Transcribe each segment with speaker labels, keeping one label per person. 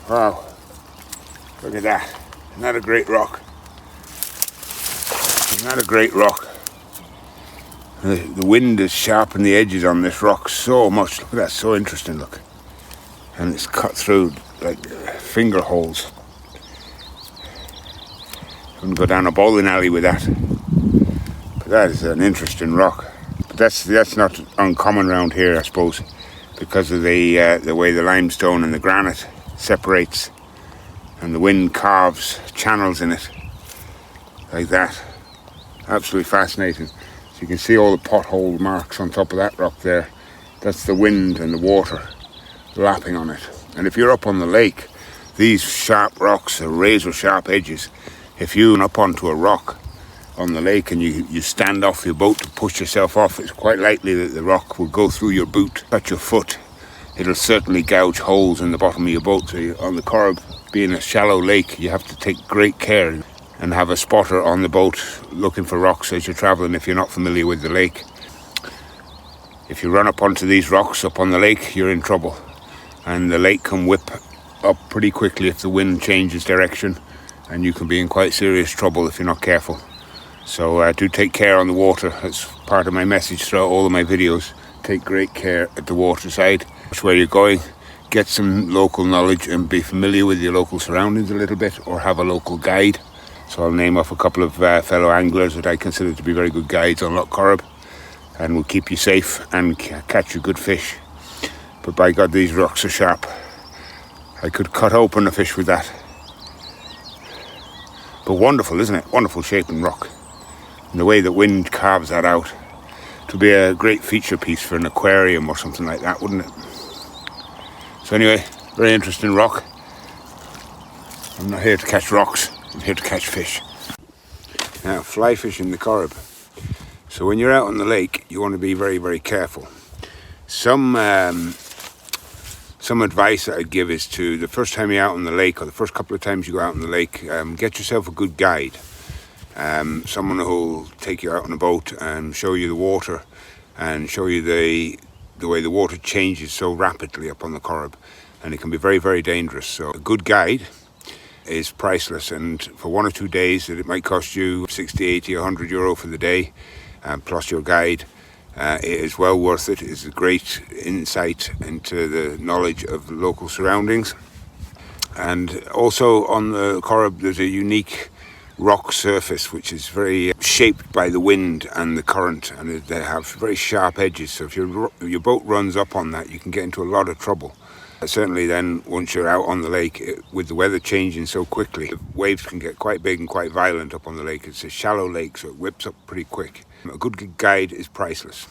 Speaker 1: Wow, look at that. Isn't that a great rock? Isn't that a great rock? The wind has sharpened the edges on this rock so much. Look at that, so interesting, look. And it's cut through like finger holes. Couldn't go down a bowling alley with that. But that is an interesting rock. But that's not uncommon around here, I suppose, because of the way the limestone and the granite separates, and the wind carves channels in it like that. Absolutely fascinating. So you can see all the pothole marks on top of that rock there. That's the wind and the water lapping on it. And if you're up on the lake, these sharp rocks are razor sharp edges. If you up onto a rock on the lake and you stand off your boat to push yourself off, it's quite likely that the rock will go through your boot, cut your foot. It'll certainly gouge holes in the bottom of your boat. So on the Corrib, being a shallow lake, you have to take great care and have a spotter on the boat looking for rocks as you're traveling if you're not familiar with the lake. If you run up onto these rocks up on the lake, you're in trouble. And the lake can whip up pretty quickly if the wind changes direction, and you can be in quite serious trouble if you're not careful. So do take care on the water. That's part of my message throughout all of my videos. Take great care at the waterside. Watch where you're going. Get some local knowledge and be familiar with your local surroundings a little bit, or have a local guide. So I'll name off a couple of fellow anglers that I consider to be very good guides on Lough Corrib, and will keep you safe and catch you good fish. But by God, these rocks are sharp. I could cut open a fish with that. But wonderful, isn't it? Wonderful shaping rock. And the way the wind carves that out. It would be a great feature piece for an aquarium or something like that, wouldn't it? So anyway, very interesting rock. I'm not here to catch rocks, I'm here to catch fish. Now, fly fishing the Corrib. So when you're out on the lake, you want to be very, very careful. Some advice that I'd give is to, the first time you're out on the lake, or the first couple of times you go out on the lake, get yourself a good guide. Someone who'll take you out on a boat and show you the water, and show you the way the water changes so rapidly up on the Corrib, and it can be very, very dangerous. So a good guide is priceless, and for 1 or 2 days it might cost you 60, 80, 100 euro for the day, plus your guide. It is well worth it. It's a great insight into the knowledge of the local surroundings. And also on the Corrib there's a unique rock surface which is very shaped by the wind and the current, and they have very sharp edges. So if your boat runs up on that, you can get into a lot of trouble. Certainly then, once you're out on the lake, with the weather changing so quickly, the waves can get quite big and quite violent up on the lake. It's a shallow lake, so it whips up pretty quick. A good guide is priceless.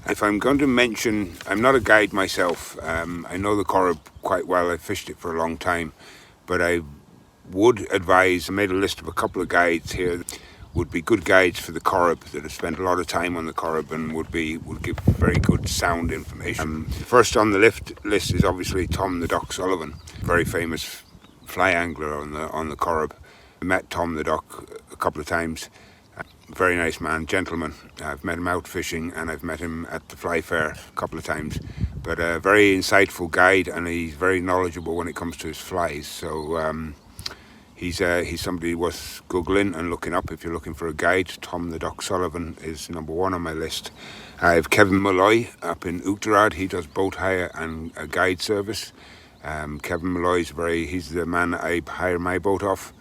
Speaker 1: If I'm going to mention, I'm not a guide myself. I know the Corrib quite well. I've fished it for a long time, but I would advise, I made a list of a couple of guides here that would be good guides for the Corrib, that have spent a lot of time on the Corrib and would give very good sound information. First on the list is obviously Tom the Doc Sullivan, very famous fly angler on the Corrib. I met Tom the Doc a couple of times. Very nice man, gentleman. I've met him out fishing, and I've met him at the fly fair a couple of times. But a very insightful guide, and he's very knowledgeable when it comes to his flies. So he's somebody worth googling and looking up if you're looking for a guide. Tom the Doc Sullivan is number one on my list. I have Kevin Malloy up in Uachtarad. He does boat hire and a guide service. Kevin Malloy he's the man I hire my boat off.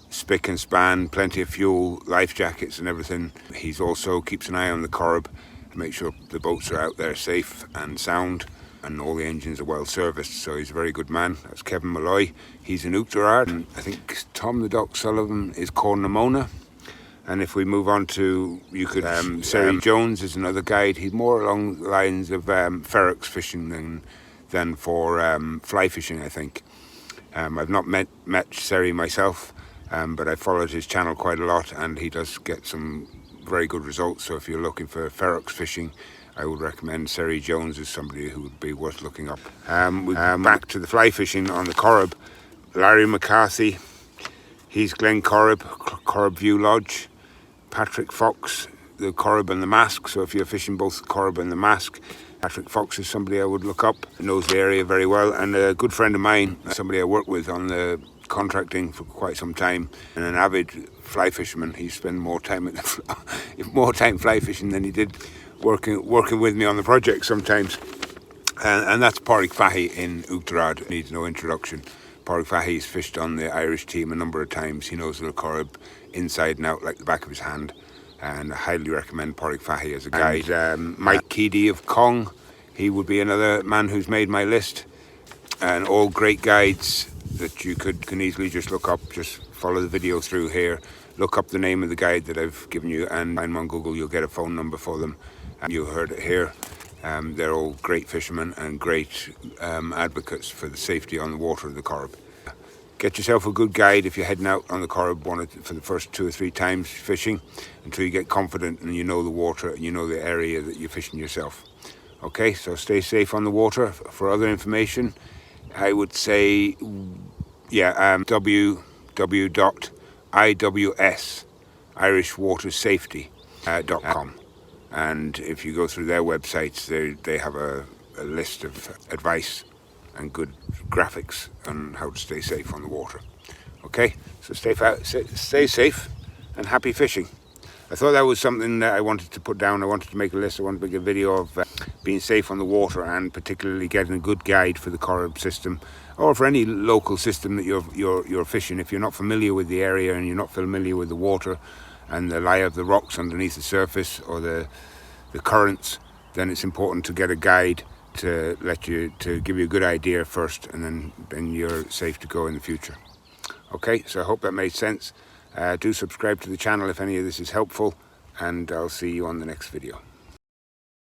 Speaker 1: Spick and span, plenty of fuel, life jackets and everything. He's also keeps an eye on the Corrib to make sure the boats are out there safe and sound, and all the engines are well serviced. So he's a very good man. That's Kevin Malloy. He's in Uachtarad. And I think Tom the Doc Sullivan is Cornamona. And if we move on to, Seri Jones is another guide. He's more along the lines of ferrex fishing than for fly fishing, I think. I've not met Seri myself. But I followed his channel quite a lot, and he does get some very good results. So if you're looking for ferrex fishing, I would recommend Seri Jones as somebody who would be worth looking up. Back to the fly fishing on the Corrib. Larry McCarthy, he's Glen Corrib, Corrib View Lodge. Patrick Fox, the Corrib and the Mask. So if you're fishing both the Corrib and the Mask, Patrick Fox is somebody I would look up, knows the area very well, and a good friend of mine, somebody I worked with on the contracting for quite some time, and an avid fly fisherman. He spent more time fly fishing than he did working with me on the project sometimes. And that's Pádraig Fahey in Uachtarán. Needs no introduction. Pádraig Fahey's fished on the Irish team a number of times. He knows Lough Corrib inside and out like the back of his hand, and I highly recommend Pádraig Fahey as a guide. Mike Keedy of Cong, he would be another man who's made my list, and all great guides that you can easily just look up. Just follow the video through here, look up the name of the guide that I've given you, and find them on Google. You'll get a phone number for them, and you heard it here. They're all great fishermen and great advocates for the safety on the water of the Corrib. Get yourself a good guide if you're heading out on the Corrib for the first 2 or 3 times fishing, until you get confident and you know the water and you know the area that you're fishing yourself. Okay, so stay safe on the water. For other information, I would say, www.iwsirishwatersafety.com. And if you go through their websites, they have a list of advice and good graphics on how to stay safe on the water. Okay, so stay safe and happy fishing. I thought that was something that I wanted to put down. I wanted to make a list. I wanted to make a video of being safe on the water, and particularly getting a good guide for the Corrib system, or for any local system that you're fishing. If you're not familiar with the area and you're not familiar with the water and the lie of the rocks underneath the surface or the currents, then it's important to get a guide to give you a good idea first, and then you're safe to go in the future. Okay, so I hope that made sense. Do subscribe to the channel if any of this is helpful, and I'll see you on the next video.